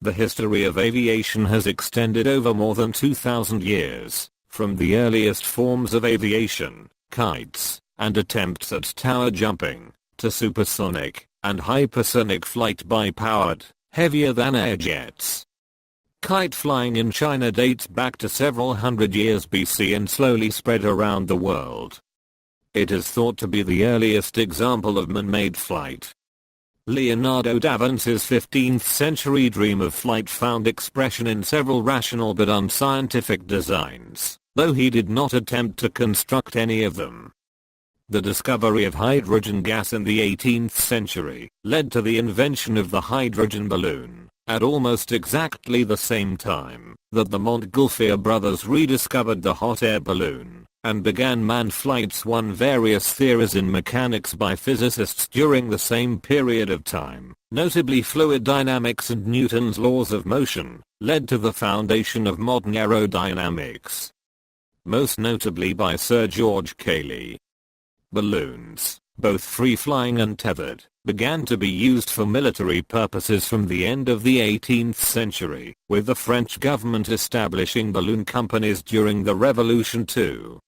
The history of aviation has extended over more than 2,000 years, from the earliest forms of aviation, kites, and attempts at tower jumping, to supersonic and hypersonic flight by powered, heavier-than-air jets. Kite flying in China dates back to several hundred years BC and slowly spread around the world. It is thought to be the earliest example of man-made flight. Leonardo da Vinci's 15th century dream of flight found expression in several rational but unscientific designs, though he did not attempt to construct any of them. The discovery of hydrogen gas in the 18th century led to the invention of the hydrogen balloon, at almost exactly the same time that the Montgolfier brothers rediscovered the hot air balloon and began manned flights. Various theories in mechanics by physicists during the same period of time, notably fluid dynamics and Newton's laws of motion, led to the foundation of modern aerodynamics. Most notably by Sir George Cayley. Balloons, both free-flying and tethered, began to be used for military purposes from the end of the 18th century, with the French government establishing balloon companies during the Revolution too.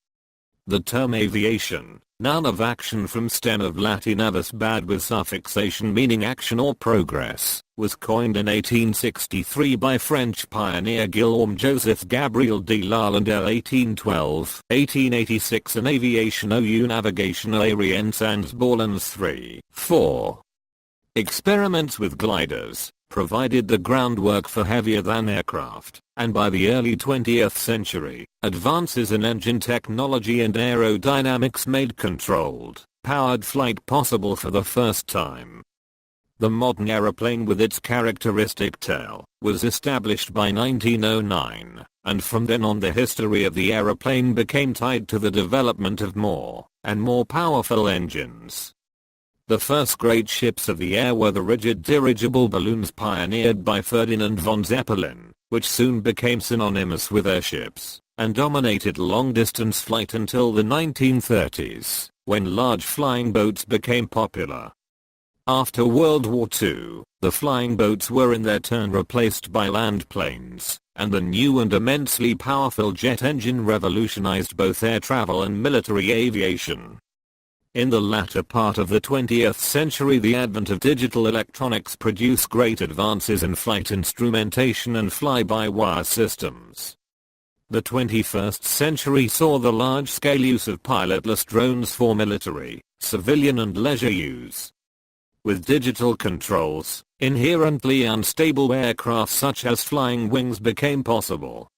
The term aviation, noun of action from stem of Latin avus bad with suffixation meaning action or progress, was coined in 1863 by French pioneer Guillaume Joseph Gabriel de Lalande. 1812-1886 An aviation ou navigation aérienne sans ballons 3-4. Experiments with gliders provided the groundwork for heavier-than aircraft, and by the early 20th century, advances in engine technology and aerodynamics made controlled, powered flight possible for the first time. The modern aeroplane with its characteristic tail was established by 1909, and from then on the history of the aeroplane became tied to the development of more and more powerful engines. The first great ships of the air were the rigid dirigible balloons pioneered by Ferdinand von Zeppelin, which soon became synonymous with airships, and dominated long-distance flight until the 1930s, when large flying boats became popular. After World War II, the flying boats were in their turn replaced by land planes, and the new and immensely powerful jet engine revolutionized both air travel and military aviation. In the latter part of the 20th century, the advent of digital electronics produced great advances in flight instrumentation and fly-by-wire systems. The 21st century saw the large-scale use of pilotless drones for military, civilian and leisure use. With digital controls, inherently unstable aircraft such as flying wings became possible,